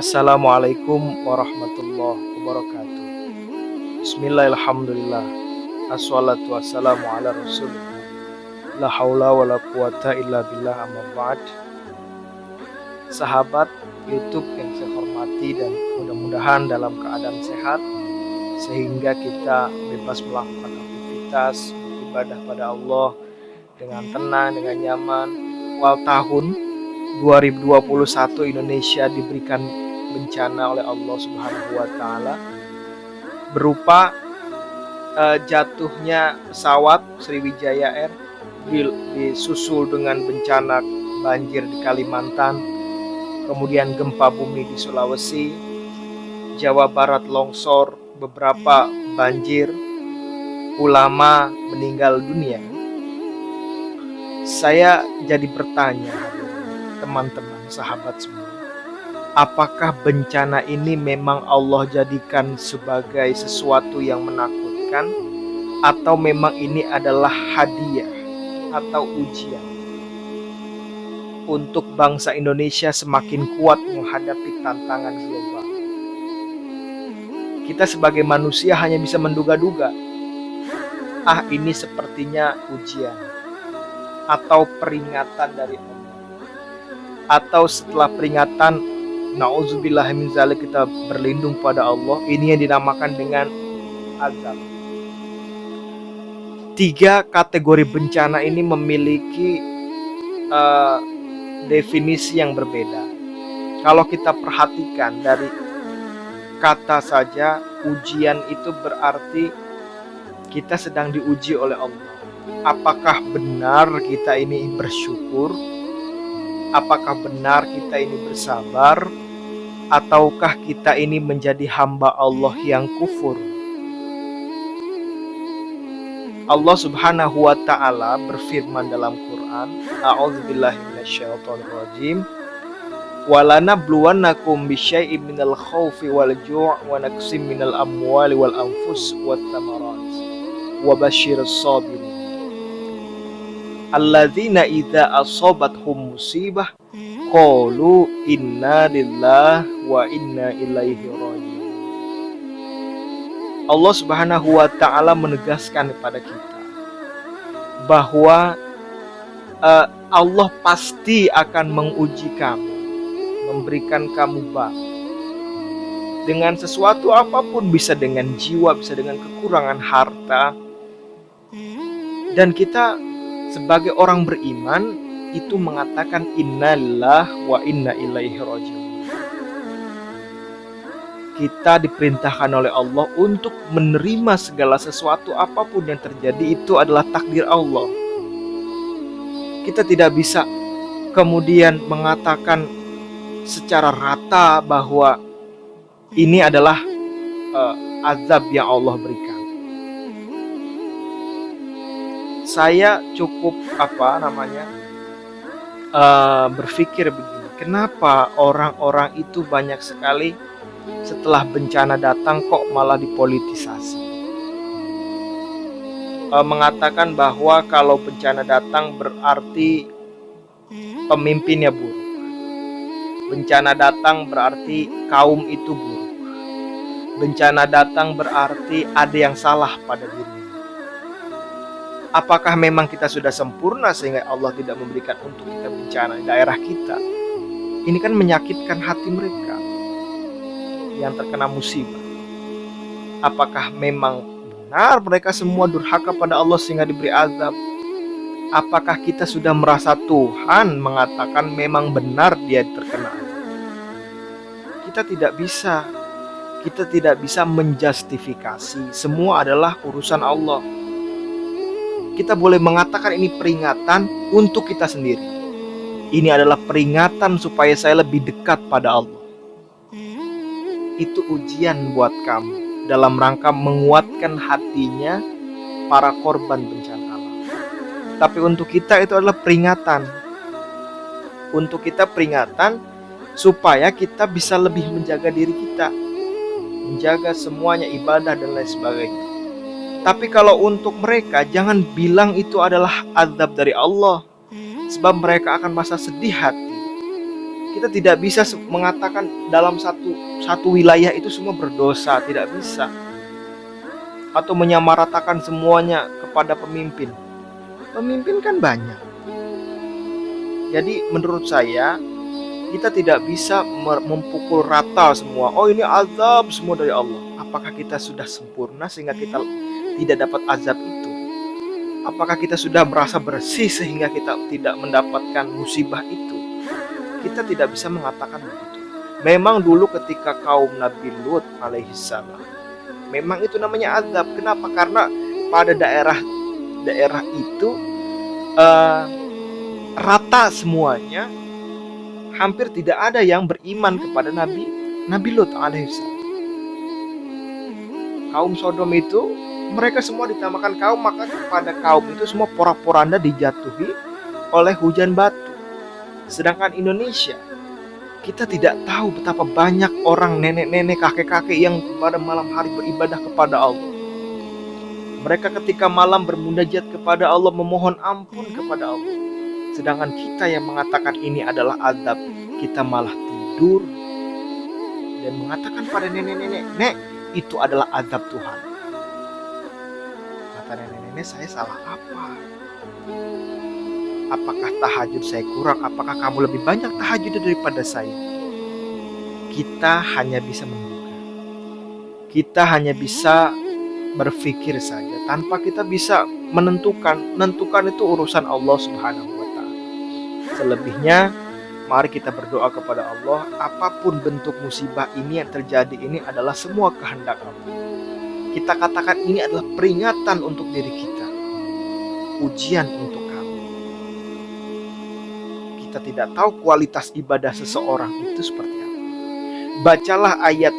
Assalamualaikum warahmatullahi wabarakatuh. Bismillahirrahmanirrahim. Assalatu wassalamu ala rasulillah. La haula wa la quwata illa billah, amma ba'd. Sahabat YouTube yang saya hormati dan mudah-mudahan dalam keadaan sehat sehingga kita bebas melakukan aktivitas ibadah pada Allah dengan tenang, dengan nyaman. Awal tahun 2021 Indonesia diberikan bencana oleh Allah Subhanahu wa taala berupa jatuhnya pesawat Sriwijaya Air, disusul dengan bencana banjir di Kalimantan, kemudian gempa bumi di Sulawesi, Jawa Barat longsor, beberapa banjir, ulama meninggal dunia. Saya jadi bertanya, teman-teman, sahabat semua, apakah bencana ini memang Allah jadikan sebagai sesuatu yang menakutkan, atau memang ini adalah hadiah atau ujian untuk bangsa Indonesia semakin kuat menghadapi tantangan global? Kita sebagai manusia hanya bisa menduga-duga. Ini sepertinya ujian atau peringatan dari Allah. Atau setelah peringatan, na'udzubillah min dzalik, kita berlindung pada Allah. Ini yang dinamakan dengan azab. 3 kategori bencana ini memiliki definisi yang berbeda. Kalau kita perhatikan dari kata saja, ujian itu berarti kita sedang diuji oleh Allah. Apakah benar kita ini bersyukur? Apakah benar kita ini bersabar? Ataukah kita ini menjadi hamba Allah yang kufur? Allah Subhanahu wa ta'ala berfirman dalam Quran, A'udzubillahi minasyaitonirrajim, walanabluwannakum bisyai'im minal khaufi wal ju' wa naqsim minal amwali wal anfus wath thamarat wa basyirus sabirin alladzina idza asabathum musibah qalu inna lillahi wa inna ilaihi raji'un. Allah Subhanahu wa ta'ala menegaskan kepada kita bahwa Allah pasti akan menguji kamu, memberikan kamu bakat dengan sesuatu apapun, bisa dengan jiwa, bisa dengan kekurangan harta. Dan kita sebagai orang beriman itu mengatakan innalillahi wa inna ilaihi raji'un. Kita diperintahkan oleh Allah untuk menerima segala sesuatu apapun yang terjadi, itu adalah takdir Allah. Kita tidak bisa kemudian mengatakan secara rata bahwa ini adalah azab yang Allah berikan. Saya cukup berpikir begini, kenapa orang-orang itu banyak sekali setelah bencana datang kok malah dipolitisasi, mengatakan bahwa kalau bencana datang berarti pemimpinnya buruk, bencana datang berarti kaum itu buruk, bencana datang berarti ada yang salah pada dirinya. Apakah memang kita sudah sempurna sehingga Allah tidak memberikan untuk kita bencana di daerah kita? Ini kan menyakitkan hati mereka yang terkena musibah. Apakah memang benar mereka semua durhaka pada Allah sehingga diberi azab? Apakah kita sudah merasa Tuhan mengatakan memang benar dia terkena azab? Kita tidak bisa menjustifikasi. Semua adalah urusan Allah. Kita boleh mengatakan ini peringatan untuk kita sendiri. Ini adalah peringatan supaya saya lebih dekat pada Allah. Itu ujian buat kamu dalam rangka menguatkan hatinya para korban bencana alam. Tapi untuk kita itu adalah peringatan. Untuk kita peringatan supaya kita bisa lebih menjaga diri kita, menjaga semuanya, ibadah dan lain sebagainya. Tapi kalau untuk mereka, jangan bilang itu adalah azab dari Allah, sebab mereka akan merasa sedih hati. Kita tidak bisa mengatakan dalam satu wilayah itu semua berdosa, tidak bisa. Atau menyamaratakan semuanya kepada pemimpin. Pemimpin kan banyak. Jadi menurut saya kita tidak bisa memukul rata semua. Oh, ini azab semua dari Allah. Apakah kita sudah sempurna sehingga kita tidak dapat azab itu? Apakah kita sudah merasa bersih sehingga kita tidak mendapatkan musibah itu? Kita tidak bisa mengatakan begitu. Memang dulu ketika kaum Nabi Lut alaihissalam, memang itu namanya azab. Kenapa? Karena pada daerah itu rata semuanya, hampir tidak ada yang beriman kepada Nabi Lut alaihissalam. Kaum Sodom itu mereka semua ditamakan kaum, maka pada kaum itu semua porak-poranda dijatuhi oleh hujan batu. Sedangkan Indonesia, kita tidak tahu betapa banyak orang, nenek-nenek, kakek-kakek yang pada malam hari beribadah kepada Allah. Mereka ketika malam bermunajat kepada Allah, memohon ampun kepada Allah. Sedangkan kita yang mengatakan ini adalah azab, kita malah tidur dan mengatakan pada nenek-nenek, "Nek, itu adalah azab Tuhan." Kata nenek-nenek, saya salah apa? Apakah tahajud saya kurang? Apakah kamu lebih banyak tahajud daripada saya? Kita hanya bisa menduga. Kita hanya bisa berpikir saja tanpa kita bisa menentukan. Menentukan itu urusan Allah Subhanahu wa taala. Selebihnya mari kita berdoa kepada Allah. Apapun bentuk musibah ini yang terjadi, ini adalah semua kehendak Allah. Kita katakan ini adalah peringatan untuk diri kita, ujian untuk kami. Kita tidak tahu kualitas ibadah seseorang itu seperti apa. Bacalah ayat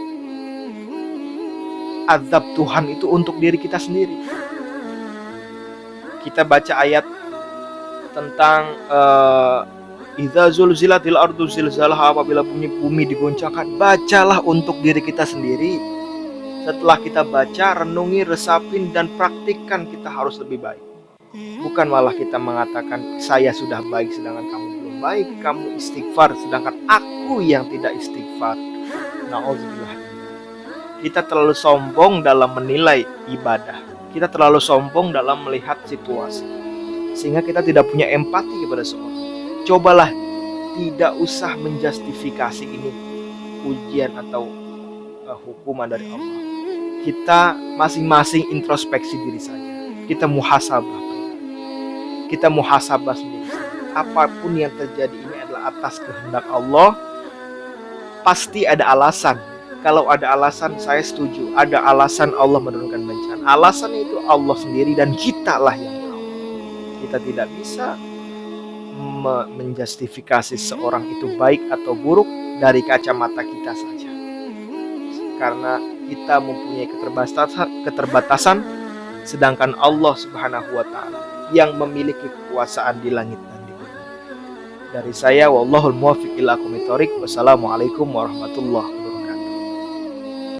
azab Tuhan itu untuk diri kita sendiri. Kita baca ayat tentang idza zulzilatil ardu zilzalaha, apabila bumi digoncangkan. Bacalah untuk diri kita sendiri. Setelah kita baca, renungi, resapin, dan praktikkan, kita harus lebih baik. Bukan malah kita mengatakan saya sudah baik sedangkan kamu belum baik. Kamu istighfar sedangkan aku yang tidak istighfar. Na'udzubillah. Kita terlalu sombong dalam menilai ibadah. Kita terlalu sombong dalam melihat situasi, sehingga kita tidak punya empati kepada seorang. Cobalah tidak usah menjustifikasi ini ujian atau hukuman dari Allah. Kita masing-masing introspeksi diri saja. Kita muhasabah. Kita muhasabah sendiri. Apapun yang terjadi ini adalah atas kehendak Allah. Pasti ada alasan. Kalau ada alasan, saya setuju. Ada alasan Allah menurunkan bencana. Alasan itu Allah sendiri dan kitalah yang tahu. Kita tidak bisa menjustifikasi seorang itu baik atau buruk dari kacamata kita saja. Karena kita mempunyai keterbatasan, sedangkan Allah Subhanahu wa taala yang memiliki kekuasaan di langit dan di bumi. Dari saya, wallahul muwaffiq ila aqwamit thoriq. Wassalamualaikum warahmatullahi wabarakatuh.